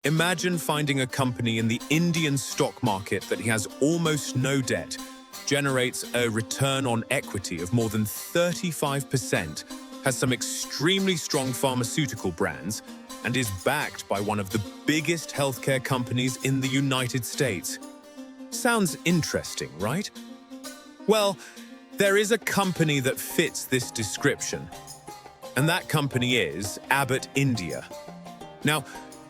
Imagine finding a company in the Indian stock market that has almost no debt, generates a return on equity of more than 35%, has some extremely strong pharmaceutical brands, and is backed by one of the biggest healthcare companies in the United States. Sounds interesting, right? Well, there is a company that fits this description, and that company is Abbott India. Now,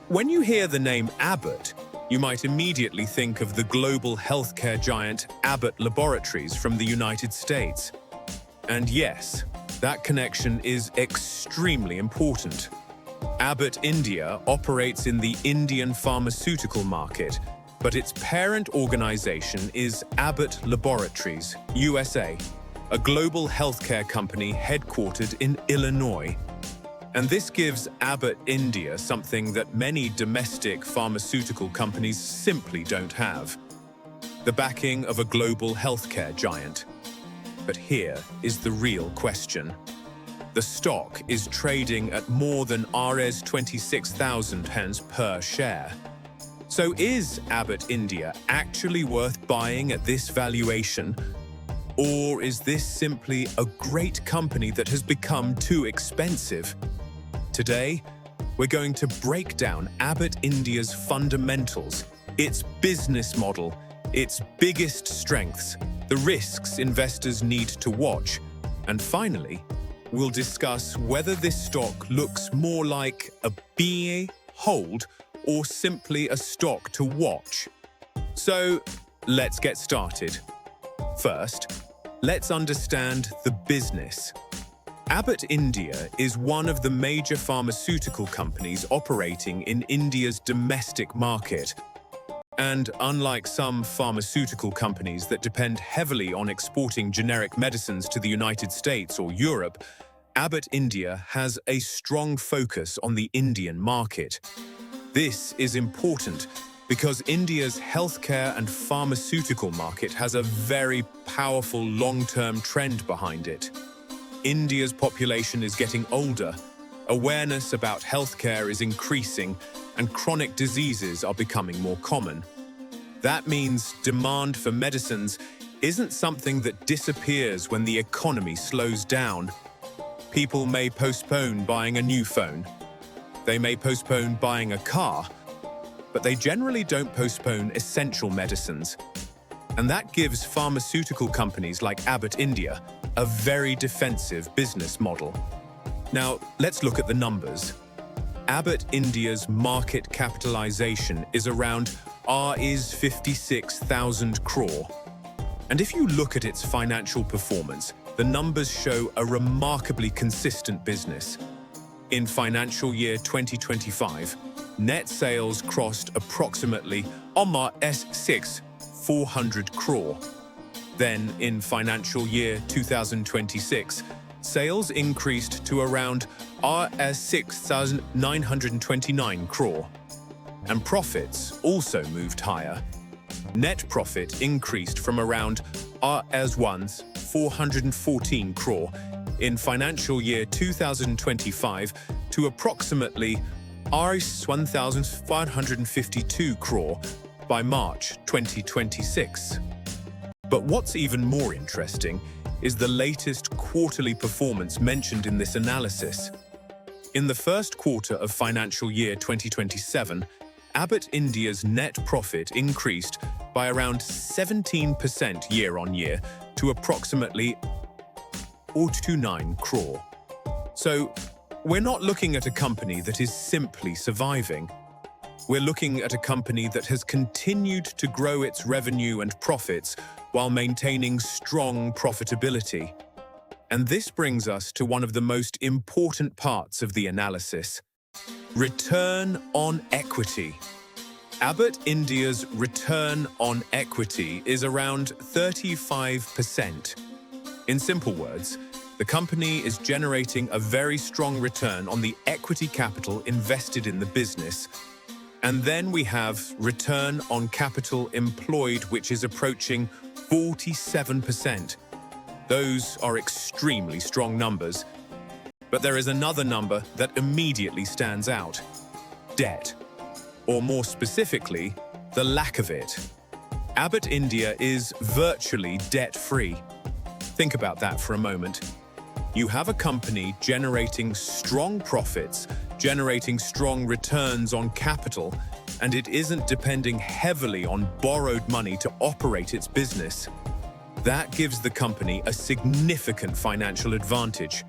when you hear the name Abbott, you might immediately think of the global healthcare giant Abbott Laboratories from the United States. And yes, that connection is extremely important. Abbott India operates in the Indian pharmaceutical market, but its parent organization is Abbott Laboratories, USA, a global healthcare company headquartered in Illinois. And this gives Abbott India something that many domestic pharmaceutical companies simply don't have: the backing of a global healthcare giant. But here is the real question. The stock is trading at more than Rs 26,000 per share. So is Abbott India actually worth buying at this valuation? Or is this simply a great company that has become too expensive? Today, we're going to break down Abbott India's fundamentals, its business model, its biggest strengths, the risks investors need to watch, and finally, we'll discuss whether this stock looks more like a buy, hold, or simply a stock to watch. So, let's get started. First, let's understand the business. Abbott India is one of the major pharmaceutical companies operating in India's domestic market. And unlike some pharmaceutical companies that depend heavily on exporting generic medicines to the United States or Europe, Abbott India has a strong focus on the Indian market. This is important because India's healthcare and pharmaceutical market has a very powerful long-term trend behind it. India's population is getting older, awareness about healthcare is increasing, and chronic diseases are becoming more common. That means demand for medicines isn't something that disappears when the economy slows down. People may postpone buying a new phone. They may postpone buying a car, but they generally don't postpone essential medicines. And that gives pharmaceutical companies like Abbott India a very defensive business model. Now, let's look at the numbers. Abbott India's market capitalization is around Rs 56,000 crore. And if you look at its financial performance, the numbers show a remarkably consistent business. In financial year 2025, net sales crossed approximately Rs 400 crore. Then, in financial year 2026, sales increased to around Rs 6,929 crore. And profits also moved higher. Net profit increased from around Rs 414 crore in financial year 2025 to approximately Rs 1,552 crore by March 2026. But what's even more interesting is the latest quarterly performance mentioned in this analysis. In the first quarter of financial year 2027, Abbott India's net profit increased by around 17% year-on-year to approximately 429 crore. So, we're not looking at a company that is simply surviving. We're looking at a company that has continued to grow its revenue and profits while maintaining strong profitability. And this brings us to one of the most important parts of the analysis: return on equity. Abbott India's return on equity is around 35%. In simple words, the company is generating a very strong return on the equity capital invested in the business. And then we have return on capital employed, which is approaching 47%. Those are extremely strong numbers. But there is another number that immediately stands out: debt. or more specifically, the lack of it. Abbott India is virtually debt-free. Think about that for a moment. You have a company generating strong profits, generating strong returns on capital, and it isn't depending heavily on borrowed money to operate its business. That gives the company a significant financial advantage.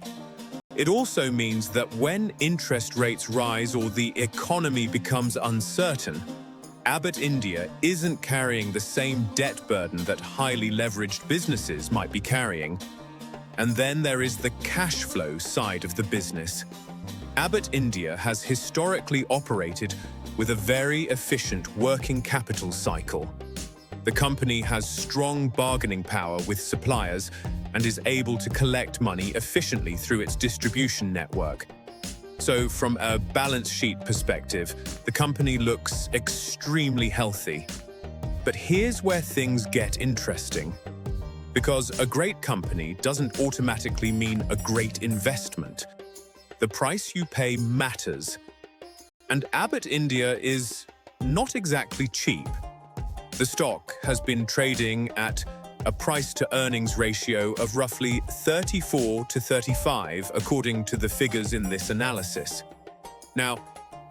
It also means that when interest rates rise or the economy becomes uncertain, Abbott India isn't carrying the same debt burden that highly leveraged businesses might be carrying. And then there is the cash flow side of the business. Abbott India has historically operated with a very efficient working capital cycle. The company has strong bargaining power with suppliers and is able to collect money efficiently through its distribution network. So from a balance sheet perspective, the company looks extremely healthy. But here's where things get interesting. Because a great company doesn't automatically mean a great investment. The price you pay matters. And Abbott India is not exactly cheap. The stock has been trading at a price-to-earnings ratio of roughly 34 to 35, according to the figures in this analysis. Now,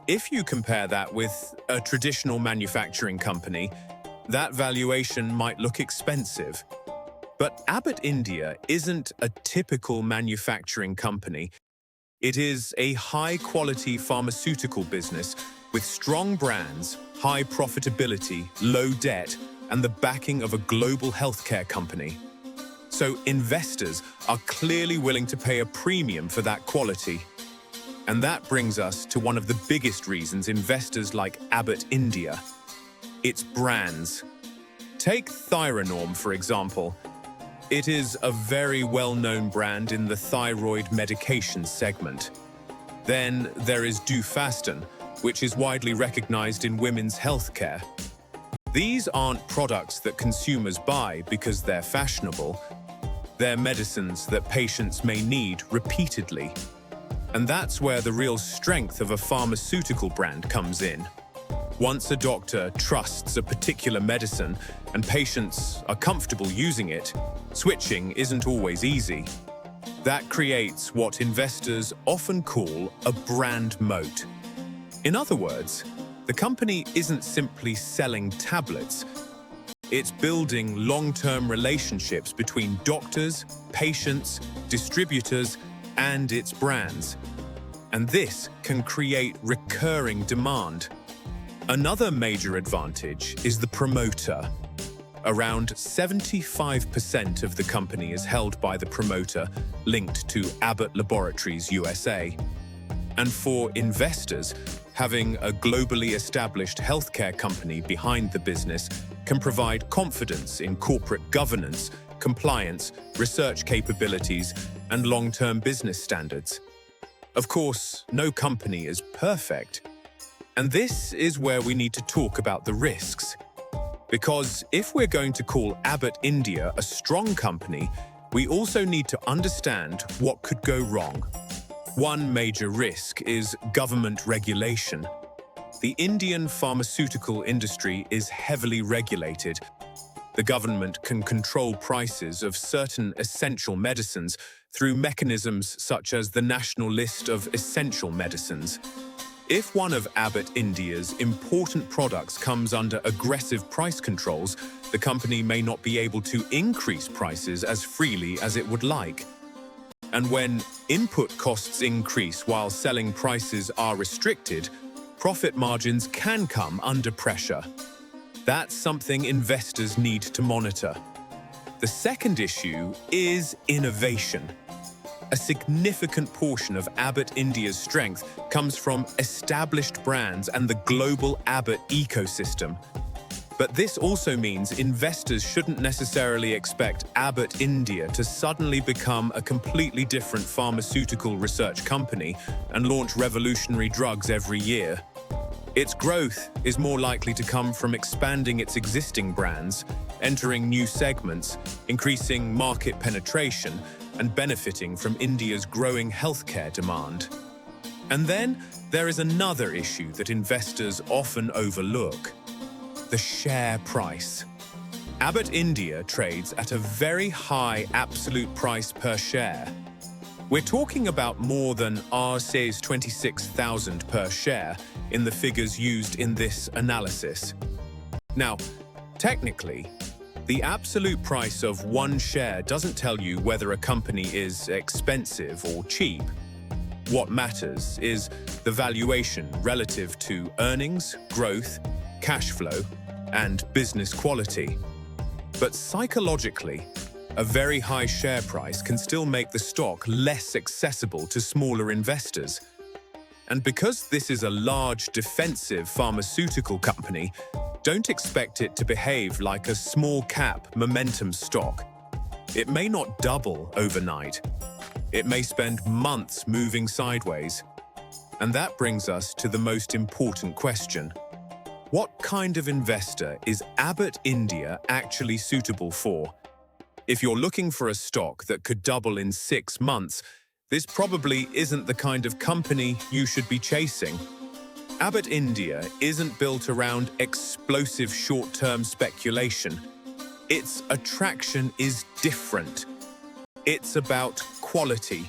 if you compare that with a traditional manufacturing company, that valuation might look expensive. But Abbott India isn't a typical manufacturing company. It is a high-quality pharmaceutical business with strong brands, high profitability, low debt, and the backing of a global healthcare company. So investors are clearly willing to pay a premium for that quality. And that brings us to one of the biggest reasons investors like Abbott India: its brands. Take Theranorm, for example. It is a very well-known brand in the thyroid medication segment. Then there is Dufaston, which is widely recognized in women's healthcare. These aren't products that consumers buy because they're fashionable. They're medicines that patients may need repeatedly. And that's where the real strength of a pharmaceutical brand comes in. Once a doctor trusts a particular medicine and patients are comfortable using it, switching isn't always easy. That creates what investors often call a brand moat. In other words, the company isn't simply selling tablets. It's building long-term relationships between doctors, patients, distributors, and its brands. And this can create recurring demand. Another major advantage is the promoter. Around 75% of the company is held by the promoter, linked to Abbott Laboratories USA. And for investors, having a globally established healthcare company behind the business can provide confidence in corporate governance, compliance, research capabilities, and long-term business standards. Of course, no company is perfect. And this is where we need to talk about the risks. Because if we're going to call Abbott India a strong company, we also need to understand what could go wrong. One major risk is government regulation. The Indian pharmaceutical industry is heavily regulated. The government can control prices of certain essential medicines through mechanisms such as the National List of Essential Medicines. If one of Abbott India's important products comes under aggressive price controls, the company may not be able to increase prices as freely as it would like. And when input costs increase while selling prices are restricted, profit margins can come under pressure. That's something investors need to monitor. The second issue is innovation. A significant portion of Abbott India's strength comes from established brands and the global Abbott ecosystem. But this also means investors shouldn't necessarily expect Abbott India to suddenly become a completely different pharmaceutical research company and launch revolutionary drugs every year. Its growth is more likely to come from expanding its existing brands, entering new segments, increasing market penetration, and benefiting from India's growing healthcare demand. And then There is another issue that investors often overlook: the share price. Abbott India trades at a very high absolute price per share. We're talking about more than Rs 26,000 per share in the figures used in this analysis. Now, technically, the absolute price of one share doesn't tell you whether a company is expensive or cheap. What matters is the valuation relative to earnings, growth, cash flow, and business quality. But psychologically, a very high share price can still make the stock less accessible to smaller investors. And because this is a large defensive pharmaceutical company, don't expect it to behave like a small-cap momentum stock. It may not double overnight. It may spend months moving sideways. And that brings us to the most important question. What kind of investor is Abbott India actually suitable for? If you're looking for a stock that could double in 6 months, this probably isn't the kind of company you should be chasing. Abbott India isn't built around explosive short-term speculation. Its attraction is different. It's about quality.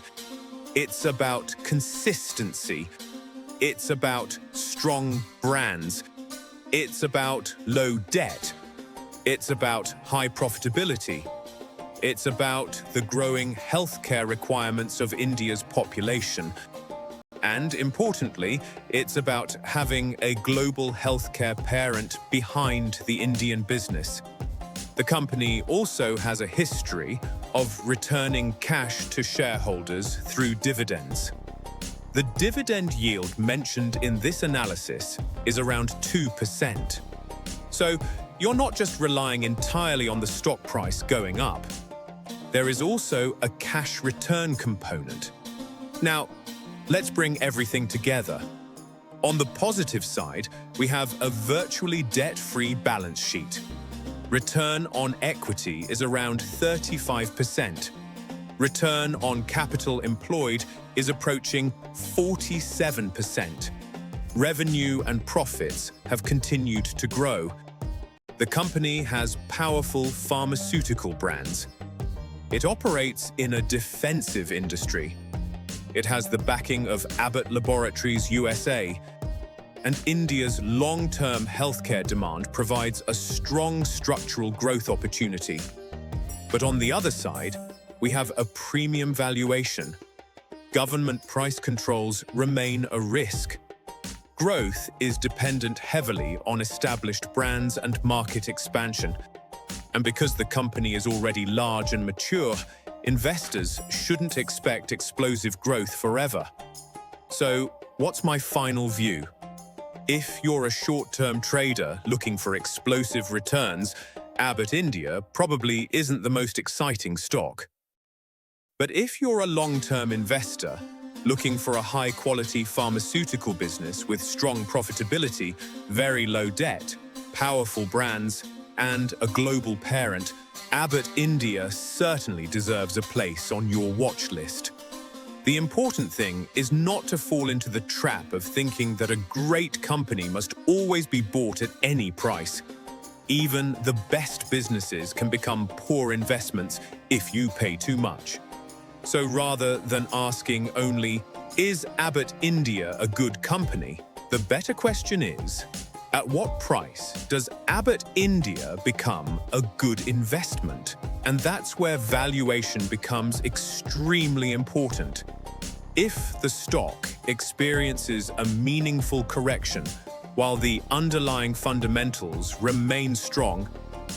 It's about consistency. It's about strong brands. It's about low debt. It's about high profitability. It's about the growing healthcare requirements of India's population. And importantly, it's about having a global healthcare parent behind the Indian business. The company also has a history of returning cash to shareholders through dividends. The dividend yield mentioned in this analysis is around 2%. So you're not just relying entirely on the stock price going up. There is also a cash return component. Now, let's bring everything together. On the positive side, we have a virtually debt-free balance sheet. Return on equity is around 35%. Return on capital employed is approaching 47%. Revenue and profits have continued to grow. The company has powerful pharmaceutical brands. It operates in a defensive industry. It has the backing of Abbott Laboratories USA, and India's long-term healthcare demand provides a strong structural growth opportunity. But on the other side, we have a premium valuation. Government price controls remain a risk. Growth is dependent heavily on established brands and market expansion. And because the company is already large and mature, investors shouldn't expect explosive growth forever. So, what's my final view? If you're a short-term trader looking for explosive returns, Abbott India probably isn't the most exciting stock. But if you're a long-term investor looking for a high-quality pharmaceutical business with strong profitability, very low debt, powerful brands, and a global parent, Abbott India certainly deserves a place on your watch list. The important thing is not to fall into the trap of thinking that a great company must always be bought at any price. Even the best businesses can become poor investments if you pay too much. So rather than asking only, is Abbott India a good company? The better question is, at what price does Abbott India become a good investment? And that's where valuation becomes extremely important. If the stock experiences a meaningful correction while the underlying fundamentals remain strong,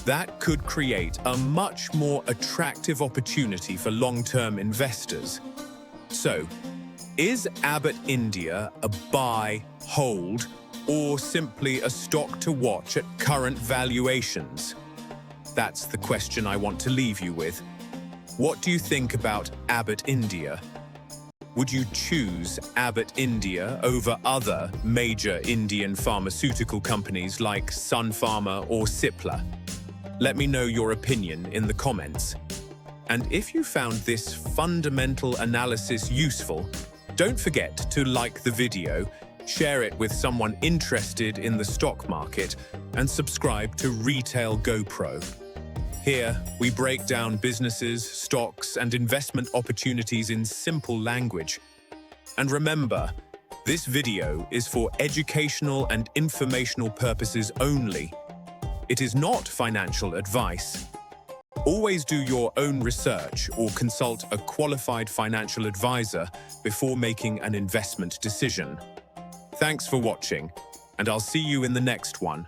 that could create a much more attractive opportunity for long-term investors. So, is Abbott India a buy, hold, or simply a stock to watch at current valuations? That's the question I want to leave you with. What do you think about Abbott India? Would you choose Abbott India over other major Indian pharmaceutical companies like Sun Pharma or Cipla? Let me know your opinion in the comments. And if you found this fundamental analysis useful, don't forget to like the video, share it with someone interested in the stock market, and subscribe to Retail GoPro. Here, we break down businesses, stocks, and investment opportunities in simple language. And remember, this video is for educational and informational purposes only. It is not financial advice. Always do your own research or consult a qualified financial advisor before making an investment decision. Thanks for watching, and I'll see you in the next one.